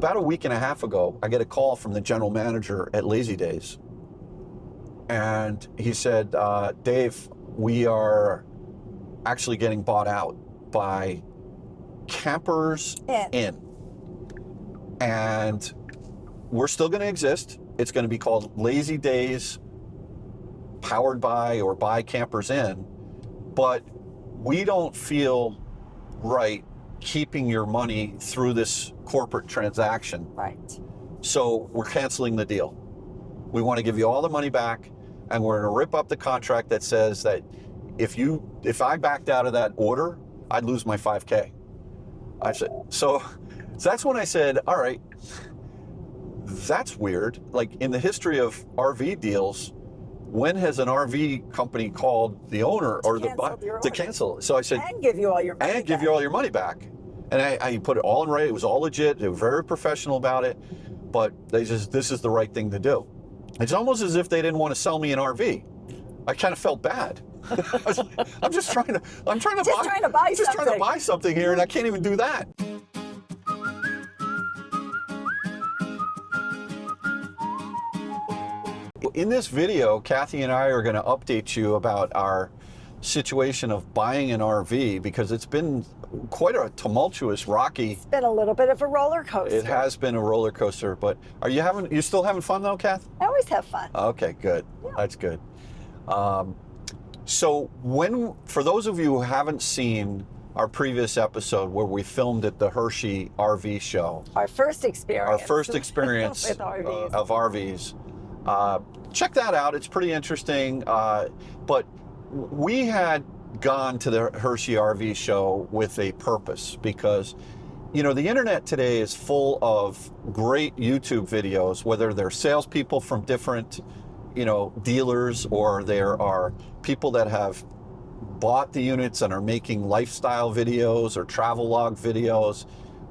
About a week and a half ago, I get a call from the general manager at Lazy Days. And he said, Dave, we are actually getting bought out by Campers Inn. And we're still going to exist. It's going to be called Lazy Days, powered by or by Campers Inn. But we don't feel right keeping your money through this corporate transaction. Right. So we're canceling the deal. We want to give you all the money back, and we're going to rip up the contract that says that if I backed out of that order, I'd lose my 5K. I said, so that's when I said, all right, that's weird. Like, in the history of RV deals, when has an RV company called the owner or to cancel? So I said, and give you all your money and give you all your money back. And I put it all in writing. It was all legit. They were very professional about it, but this is the right thing to do. It's almost as if they didn't want to sell me an RV. I kind of felt bad. I'm just trying to buy something here, and I can't even do that. In this video, Kathy and I are going to update you about our situation of buying an RV, because it's been quite a tumultuous, rocky. It's been a little bit of a roller coaster. It has been a roller coaster, but you still having fun though, Kath? I always have fun. Okay, good. Yeah. That's good. So for those of you who haven't seen our previous episode where we filmed at the Hershey RV show. Our first experience. with RVs. Of RVs. Check that out. It's pretty interesting. But we had gone to the Hershey RV show with a purpose, because, you know, the internet today is full of great YouTube videos, whether they're salespeople from different, you know, dealers, or there are people that have bought the units and are making lifestyle videos or travel log videos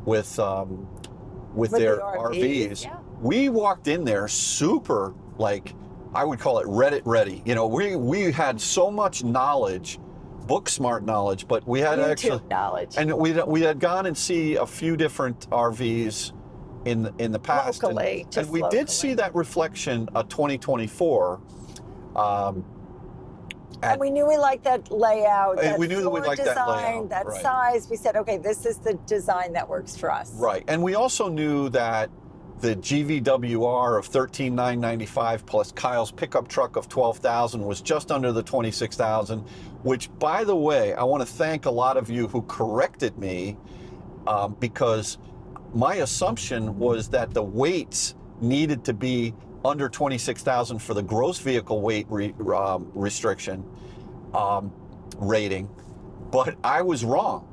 with their RVs. Yeah. We walked in there super, like, I would call it Reddit ready. You know, we had so much knowledge, book smart knowledge, but we had YouTube knowledge. And we had gone and see a few different RVs in the past. Locally, and we did see that reflection of 2024. And we knew we liked that layout, and we knew that we liked that layout, that right. size. We said, okay, this is the design that works for us. Right. And we also knew that the GVWR of $13,995 plus Kyle's pickup truck of $12,000 was just under the $26,000, which, by the way, I want to thank a lot of you who corrected me, because my assumption was that the weights needed to be under 26,000 for the gross vehicle weight restriction rating, but I was wrong.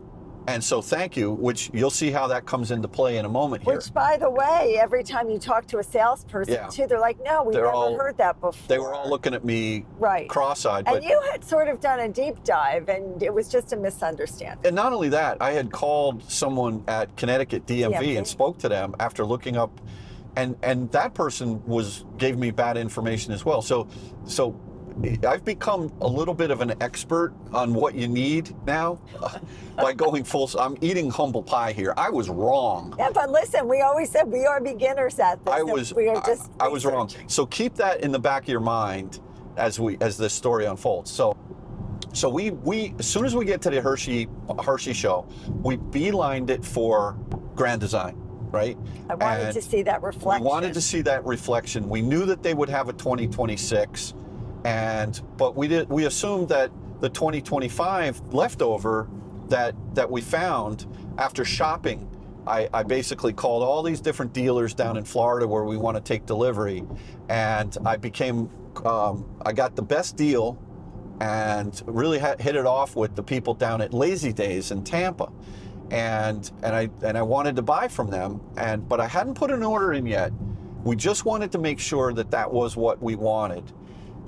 And so thank you, which you'll see how that comes into play in a moment here. Which, by the way, every time you talk to a salesperson too, they're like, no, we've never heard that before. They were all looking at me cross-eyed. And you had sort of done a deep dive, and it was just a misunderstanding. And not only that, I had called someone at Connecticut DMV and spoke to them after looking up, and that person gave me bad information as well. So I've become a little bit of an expert on what you need now by going full. I'm eating humble pie here. I was wrong. Yeah, but listen, we always said we are beginners at this. I was wrong. So keep that in the back of your mind as this story unfolds. So we as soon as we get to the Hershey show, we beelined it for Grand Design. Right? I wanted to see that reflection. We wanted to see that reflection. We knew that they would have a 2026. But we assumed that the 2025 leftover that we found after shopping, I basically called all these different dealers down in Florida where we want to take delivery, and I got the best deal and really hit it off with the people down at Lazy Days in Tampa, and I wanted to buy from them, but I hadn't put an order in yet. We just wanted to make sure that was what we wanted.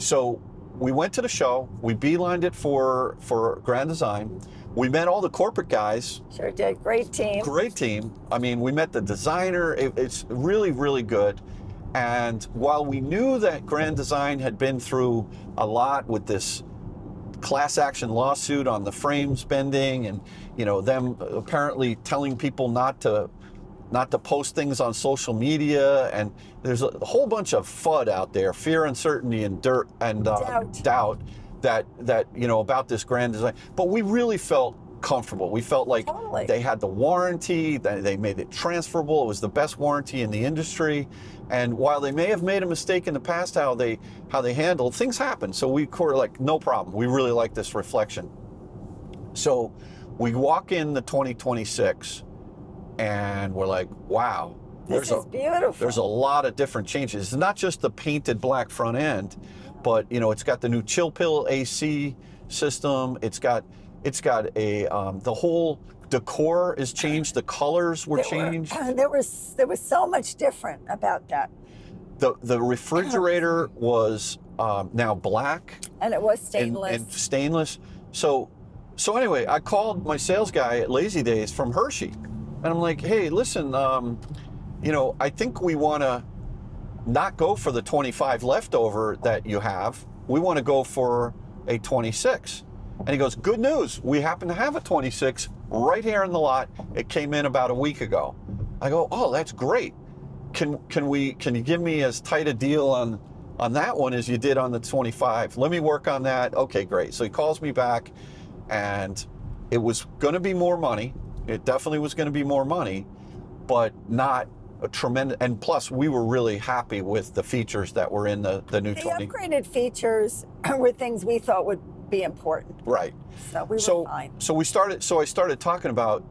So we went to the show, we beelined it for Grand Design. We met all the corporate guys. Sure did, great team. Great team. I mean, we met the designer, it's really, really good. And while we knew that Grand Design had been through a lot with this class action lawsuit on the frames bending and, you know, them apparently telling people not to not to post things on social media, and there's a whole bunch of FUD out there, fear, uncertainty, and doubt that about this grand design. But we really felt comfortable. We felt like they had the warranty, that they made it transferable. It was the best warranty in the industry. And while they may have made a mistake in the past, how they handled things happen. So we were like, no problem. We really like this reflection. So we walk in the 2026 and we're like, wow, this is beautiful. There's a lot of different changes. It's not just the painted black front end, but it's got the new chill pill AC system. It's got the whole decor is changed. The colors were changed. There was so much different about that. The refrigerator was now black, and it was stainless. And stainless. So anyway, I called my sales guy at Lazy Days from Hershey, and I'm like, hey, listen, I think we want to not go for the 25 leftover that you have. We want to go for a 26. And he goes, good news. We happen to have a 26 right here in the lot. It came in about a week ago. I go, oh, that's great. Can you give me as tight a deal on that one as you did on the 25? Let me work on that. Okay, great. So he calls me back, and it was going to be more money. It definitely was going to be more money, but not a tremendous. And plus, we were really happy with the features that were in the new 20. The upgraded features were things we thought would be important. Right. So we were fine. So I started talking about,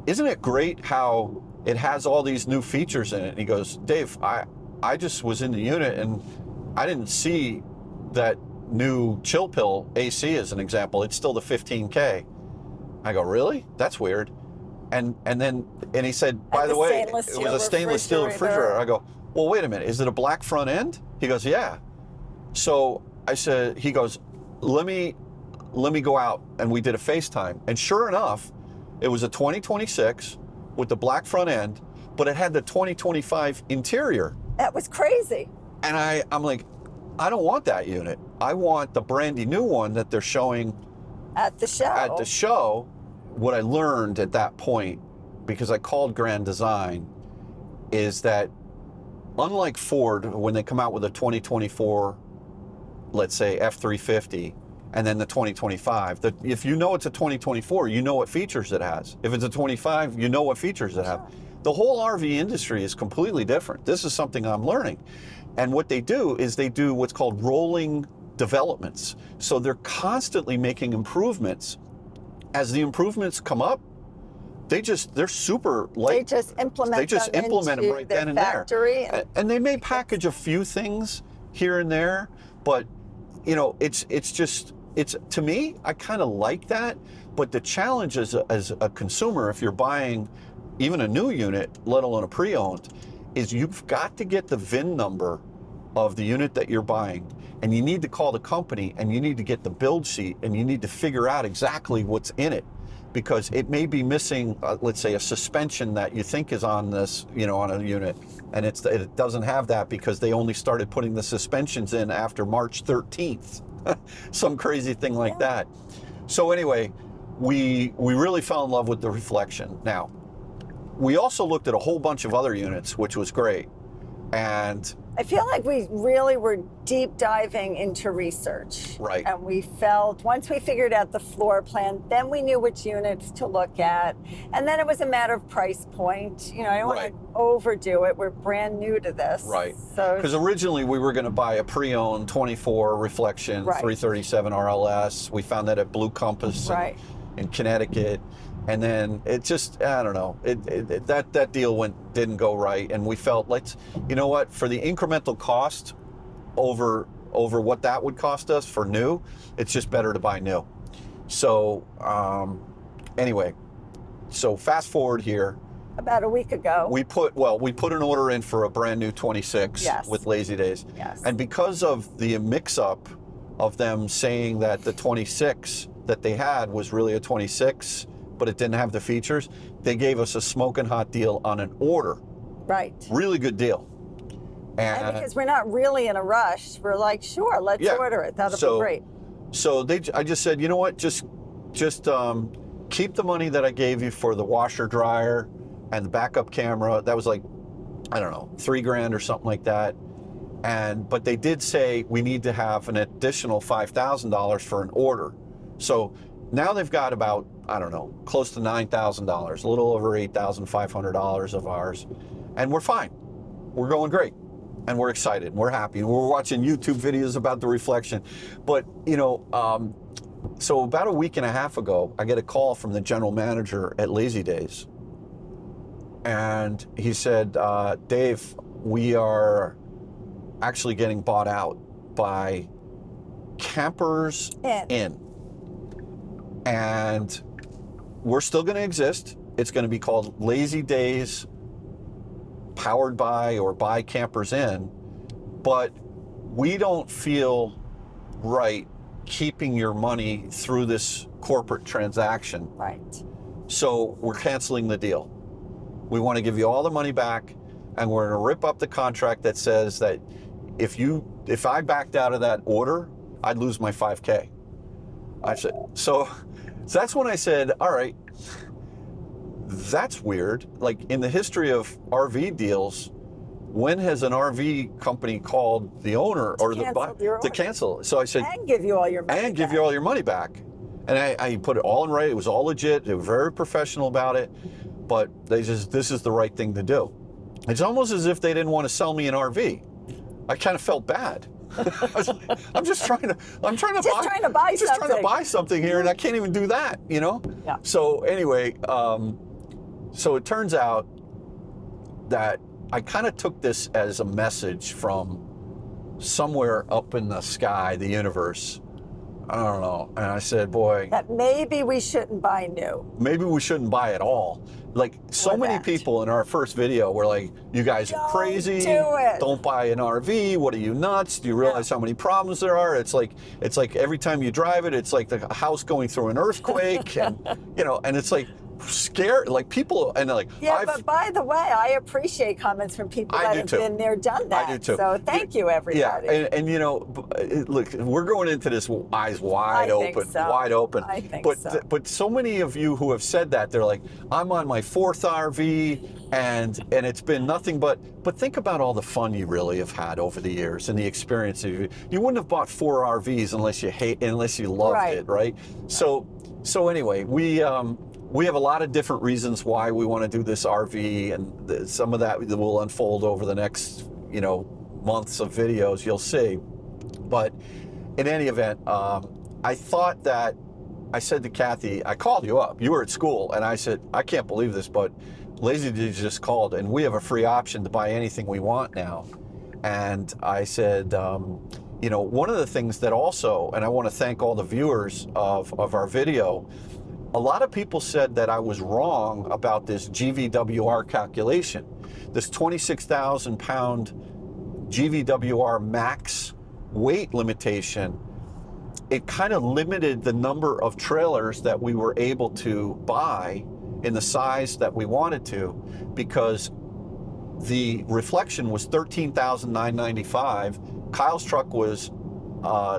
isn't it great how it has all these new features in it? And he goes, Dave, I just was in the unit and I didn't see that new chill pill AC as an example. It's still the 15K. I go, really? That's weird. And he said, by the way, it was a stainless steel refrigerator. I go, well, wait a minute. Is it a black front end? He goes, yeah. So I said, he goes, let me go out, and we did a FaceTime. And sure enough, it was a 2026 with the black front end, but it had the 2025 interior. That was crazy. And I'm like, I don't want that unit. I want the brandy new one that they're showing at the show. What I learned at that point, because I called Grand Design, is that unlike Ford, when they come out with a 2024, let's say F-350, and then the 2025, if you know it's a 2024, you know what features it has. If it's a 25, you know what features it has. The whole RV industry is completely different. This is something I'm learning. And what they do is they do what's called rolling developments. So they're constantly making improvements. As the improvements come up, they're super light. They just implement them right then and there. And they may package a few things here and there, but it's to me, I kind of like that. But the challenge as a consumer, if you're buying even a new unit, let alone a pre-owned, is you've got to get the VIN number of the unit that you're buying, and you need to call the company, and you need to get the build sheet, and you need to figure out exactly what's in it, because it may be missing, let's say, a suspension that you think is on this, on a unit, and it doesn't have that because they only started putting the suspensions in after March 13th, some crazy thing like that. So anyway, we really fell in love with the reflection. Now, we also looked at a whole bunch of other units, which was great, and I feel like we really were deep diving into research. Right. And we felt, once we figured out the floor plan, then we knew which units to look at. And then it was a matter of price point. I don't want to overdo it. We're brand new to this. Right. So because originally we were going to buy a pre-owned 24 reflection 337 RLS. We found that at Blue Compass in Connecticut. And then it just, I don't know, that deal didn't go right. And we felt, for the incremental cost over what that would cost us for new, it's just better to buy new. So anyway, so fast forward here. About a week ago. We put an order in for a brand new 26 with Lazy Days. Yes. And because of the mix-up of them saying that the 26 that they had was really a 26, but it didn't have the features, they gave us a smoking hot deal on an order. Right. Really good deal. And because we're not really in a rush, we're like, sure, let's order it. That'll be great. So I just said, you know what, just keep the money that I gave you for the washer dryer and the backup camera. That was like, I don't know, $3,000 or something like that. But they did say we need to have an additional $5,000 for an order. So now they've got about, I don't know, close to $9,000, a little over $8,500 of ours, and we're fine. We're going great, and we're excited, and we're happy. We're watching YouTube videos about the reflection. But, you know, so about a week and a half ago, I get a call from the general manager at Lazy Days, and he said, Dave, we are actually getting bought out by Campers Inn. And we're still going to exist. It's going to be called Lazy Days, powered by or by Campers Inn. But we don't feel right keeping your money through this corporate transaction. Right. So we're canceling the deal. We want to give you all the money back, and we're going to rip up the contract that says that if I backed out of that order, I'd lose my 5K. I said, so that's when I said, all right, that's weird. Like, in the history of RV deals, when has an RV company called the owner to cancel? So I said, and give you all your money and give you all your money back. And I put it all in writing. It was all legit. They were very professional about it. But this is the right thing to do. It's almost as if they didn't want to sell me an RV. I kind of felt bad. I'm just trying to buy something here, and I can't even do that, you know? Yeah. So anyway, so it turns out that I kind of took this as a message from somewhere up in the sky, the universe. I don't know. And I said, boy, that maybe we shouldn't buy new. Maybe we shouldn't buy at all. Like, so many people in our first video were like, you guys are crazy. Don't buy an RV. What are you, nuts? Do you realize how many problems there are? It's like every time you drive it, it's like the house going through an earthquake, and you know, and it's like scary, like people, and like, yeah. But by the way, I appreciate comments from people that have been there, done that. I do too. So thank you, everybody. Yeah, and you know, look, we're going into this eyes wide open, wide open. I think But so many of you who have said that, they're like, I'm on my 4th RV, and it's been nothing but think about all the fun you really have had over the years and the experience. You wouldn't have bought 4 RVs unless you loved it, right? So anyway, we have a lot of different reasons why we want to do this RV, and some of that will unfold over the next, you know, months of videos, you'll see. But in any event, I thought that, I said to Kathy, I called you up, you were at school, and I said, I can't believe this, but Lazy Days just called, and we have a free option to buy anything we want now. And I said, you know, one of the things that also, and I want to thank all the viewers of our video, a lot of people said that I was wrong about this GVWR calculation. This 26,000 pound GVWR max weight limitation, it kind of limited the number of trailers that we were able to buy in the size that we wanted to, because the reflection was $13,995. Kyle's truck was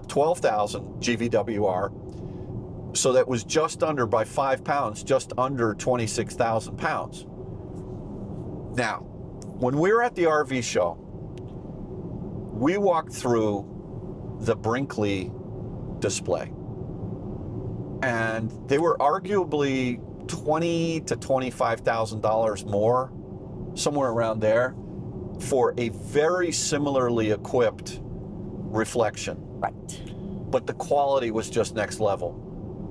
12,000 GVWR. So that was just under, by 5 pounds, just under 26,000 pounds. Now, when we were at the RV show, we walked through the Brinkley display, and they were arguably $20,000 to $25,000 more, somewhere around there, for a very similarly equipped reflection. Right. But the quality was just next level.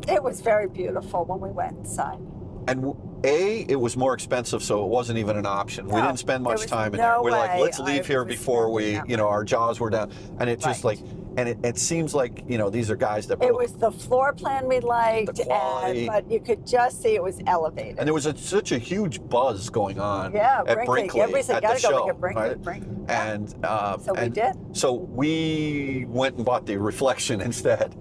It was very beautiful when we went inside. And it was more expensive, so it wasn't even an option. We didn't spend much time in there. We're like, let's leave here before we, you know, our jaws were down. And it just like, and it seems like, you know, these are guys that... It was the floor plan we liked, the quality, but you could just see it was elevated. And there was such a huge buzz going on at Brinkley Everybody said, at the show. Look at Brinkley, right? Brinkley. And, so we did. So we went and bought the reflection instead.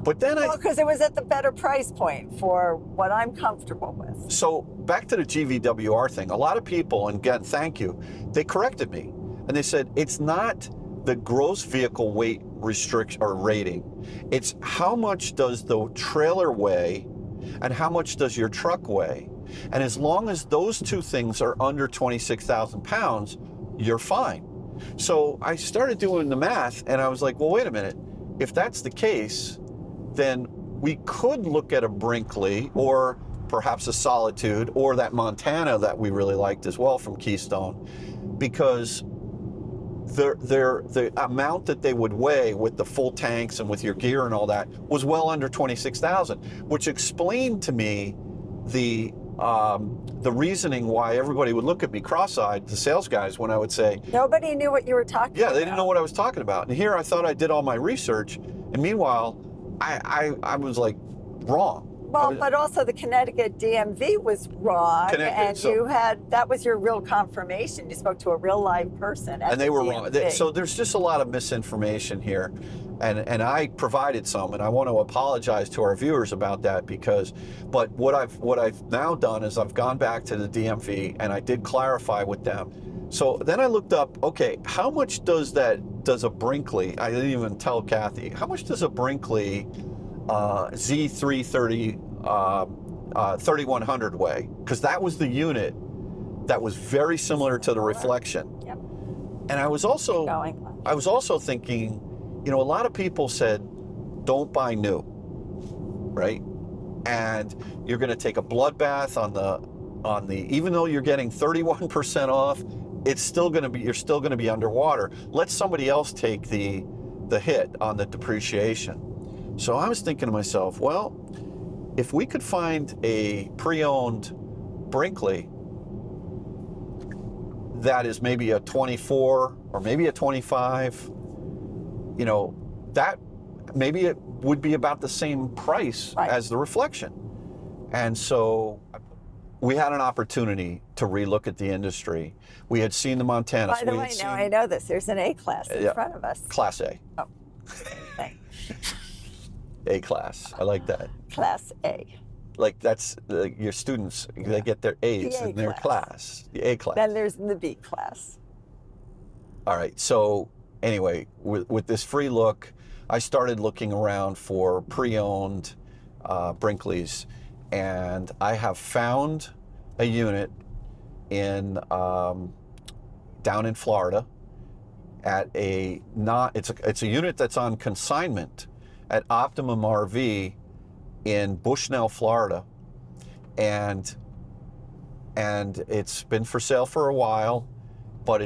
But then because it was at the better price point for what I'm comfortable with. So back to the GVWR thing. A lot of people, and again, thank you, they corrected me. And they said, it's not the gross vehicle weight restriction or rating. It's how much does the trailer weigh and how much does your truck weigh. And as long as those two things are under 26,000 pounds, you're fine. So I started doing the math, and I was like, well, wait a minute. If that's the case, then we could look at a Brinkley or perhaps a Solitude or that Montana that we really liked as well from Keystone, because the amount that they would weigh with the full tanks and with your gear and all that was well under 26,000, which explained to me the reasoning why everybody would look at me cross-eyed, the sales guys, when I would say... Nobody knew what you were talking about. Yeah, they didn't know what I was talking about. And here I thought I did all my research, and meanwhile, I was like wrong. Well, but also the Connecticut DMV was wrong, and that was your real confirmation. You spoke to a real live person at and they the were DMV. wrong. So there's just a lot of misinformation here, and I provided some, and I want to apologize to our viewers about that but what I've now done is I've gone back to the DMV and I did clarify with them. So then I looked up, okay, how much does a Brinkley? I didn't even tell Kathy. How much does a Brinkley Z330 3100 weigh? Because that was the unit that was very similar to the Reflection. Yep. And I was also thinking, a lot of people said, don't buy new, right? And you're going to take a bloodbath on the even though you're getting 31% off, you're still going to be underwater. Let somebody else take the hit on the depreciation. So I was thinking to myself, well, if we could find a pre-owned Brinkley that is maybe a 24 or maybe a 25, that maybe it would be about the same price as the Reflection. And so we had an opportunity to relook at the industry. We had seen the Montana. By the way, now I know this. There's an A-class in front of us. Class A. Oh, thanks. A-class. I like that. Class A. Like that's your students, they get their A's in their class, the A class. Then there's the B class. All right, so anyway, with this free look, I started looking around for pre-owned Brinkleys, and I have found a unit down in Florida at it's a unit that's on consignment at Optimum RV in Bushnell, Florida, and it's been for sale for a while, but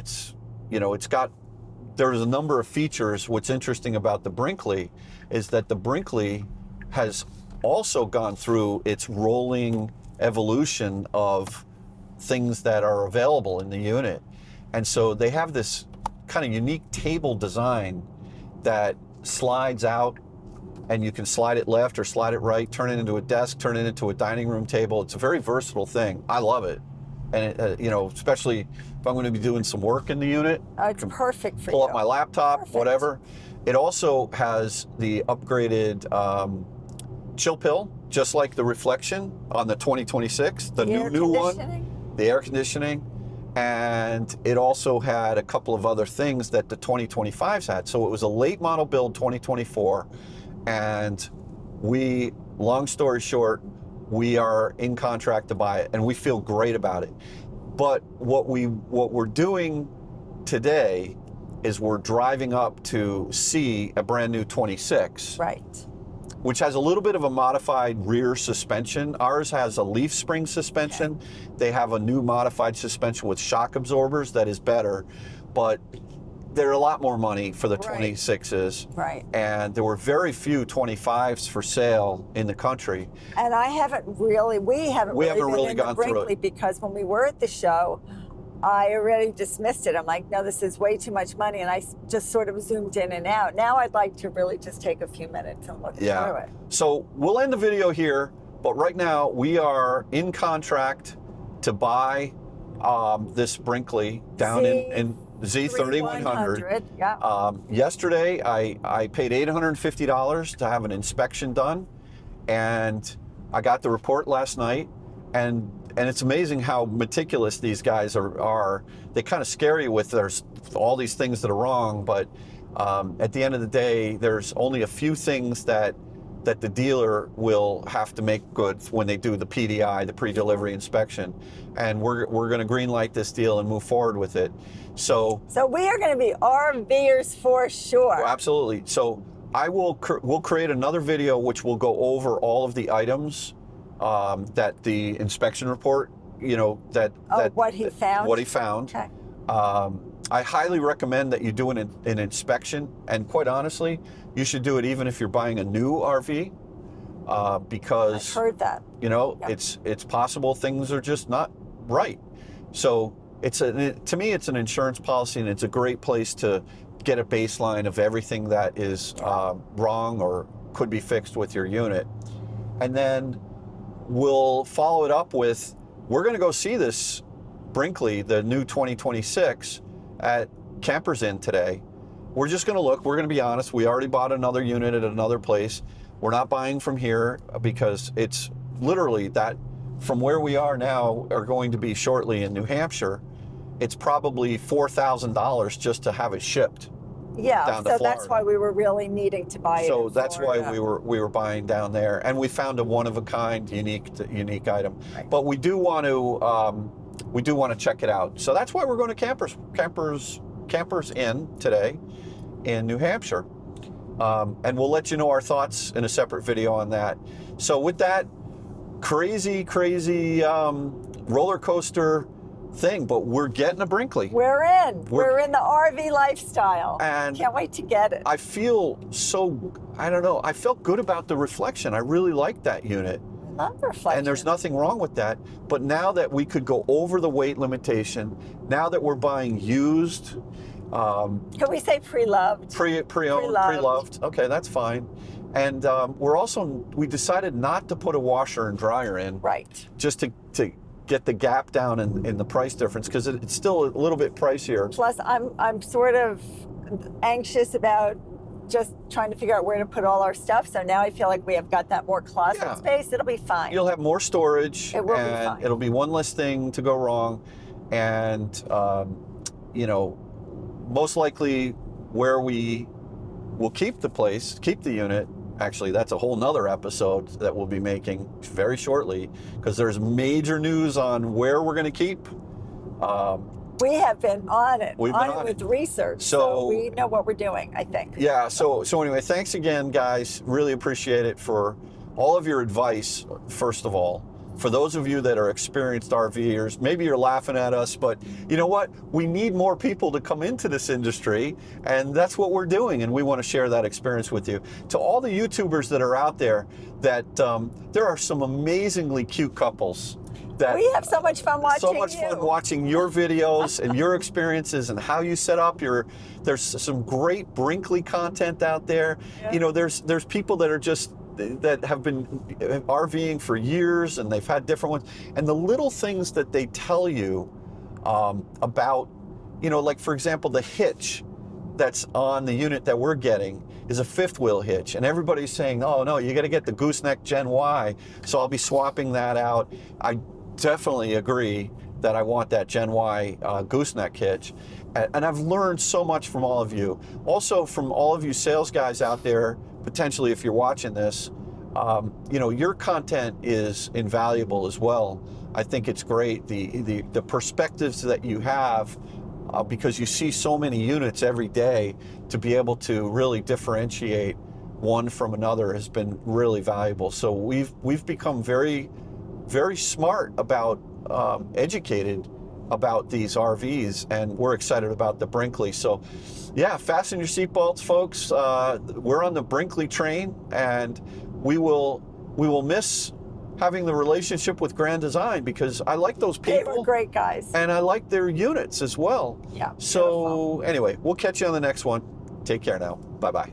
there's a number of features. What's interesting about the Brinkley is that the Brinkley has also gone through its rolling evolution of things that are available in the unit. And so they have this kind of unique table design that slides out, and you can slide it left or slide it right, turn it into a desk, turn it into a dining room table. It's a very versatile thing. I love it. And, especially if I'm going to be doing some work in the unit. It's perfect for you. Pull up my laptop, whatever. It also has the upgraded chill pill, just like the Reflection on the 2026, the new one, the air conditioning. And it also had a couple of other things that the 2025s had. So it was a late model build 2024. And long story short, we are in contract to buy it, and we feel great about it. But what we're doing today is we're driving up to see a brand new 26. Right. Which has a little bit of a modified rear suspension. Ours has a leaf spring suspension. Okay. They have a new modified suspension with shock absorbers that is better, but they're a lot more money for the 26s. Right. And there were very few 25s for sale in the country. And we haven't really gone through it. Because when we were at the show, I already dismissed it. I'm like, no, this is way too much money. And I just sort of zoomed in and out. Now I'd like to really just take a few minutes and look through it. So we'll end the video here, but right now we are in contract to buy this Brinkley down in Z3100. Yeah. Yesterday, I paid $850 to have an inspection done, and I got the report last night, and it's amazing how meticulous these guys are. They kind of scare you with there's all these things that are wrong, but at the end of the day, there's only a few things that that the dealer will have to make good when they do the PDI, the pre-delivery inspection, and we're going to green light this deal and move forward with it. So we are going to be RVers for sure. Absolutely. So we'll create another video which will go over all of the items that the inspection report, what he found. Okay. I highly recommend that you do an inspection, and quite honestly, you should do it even if you're buying a new RV, because I've heard that. Yep. It's possible things are just not right. So to me, it's an insurance policy, and it's a great place to get a baseline of everything that is wrong or could be fixed with your unit. And then we'll follow it up with, we're going to go see this Brinkley, the new 2026 at Campers Inn today. We're just going to look. We're going to be honest. We already bought another unit at another place. We're not buying from here because it's literally that from where we are now are going to be shortly in New Hampshire. It's probably $4,000 just to have it shipped. Yeah, down to so Florida. That's why we were really needing to buy it. So that's why we were buying down there, and we found a one of a kind, unique item. Right. But we do want to check it out. So that's why we're going to Campers Inn today in New Hampshire, and we'll let you know our thoughts in a separate video on that. So with that crazy roller coaster thing, but we're getting a Brinkley. We're in the RV lifestyle, and can't wait to get it. I feel I felt good about the reflection. I really like that unit. I love the reflection. And there's nothing wrong with that. But now that we could go over the weight limitation, now that we're buying used, can we say pre-loved? Pre-owned, pre-loved. Okay, that's fine. And we decided not to put a washer and dryer in. Right. Just to get the gap down in the price difference, because it's still a little bit pricier. Plus, I'm sort of anxious about just trying to figure out where to put all our stuff. So now I feel like we have got that more closet space. It'll be fine. You'll have more storage. It will be fine. It'll be one less thing to go wrong. And, most likely where we will keep the unit. Actually, that's a whole nother episode that we'll be making very shortly, because there's major news on where we're going to keep. We have been on it. We've been on it with research, so we know what we're doing, I think. Yeah, so anyway, thanks again, guys. Really appreciate it for all of your advice, first of all. For those of you that are experienced RVers, maybe you're laughing at us, but you know what? We need more people to come into this industry, and that's what we're doing, and we want to share that experience with you. To all the YouTubers that are out there, that there are some amazingly cute couples. We have so much fun watching fun watching your videos and your experiences and how you set up there's some great Brinkley content out there. Yeah. There's people that have been RVing for years, and they've had different ones, and the little things that they tell you about, like for example, the hitch that's on the unit that we're getting is a fifth wheel hitch, and everybody's saying, oh no, you got to get the gooseneck Gen Y, so I'll be swapping that out. I definitely agree that I want that Gen Y gooseneck hitch, and I've learned so much from all of you. Also from all of you sales guys out there, potentially if you're watching this, your content is invaluable as well. I think it's great, the perspectives that you have, because you see so many units every day. To be able to really differentiate one from another has been really valuable. So we've become very, very smart about, educated about these RVs, and we're excited about the Brinkley. So yeah, fasten your seatbelts, folks. We're on the Brinkley train, and we will miss having the relationship with Grand Design, because I like those people. They were great guys. And I like their units as well. Yeah. So anyway, we'll catch you on the next one. Take care now. Bye-bye.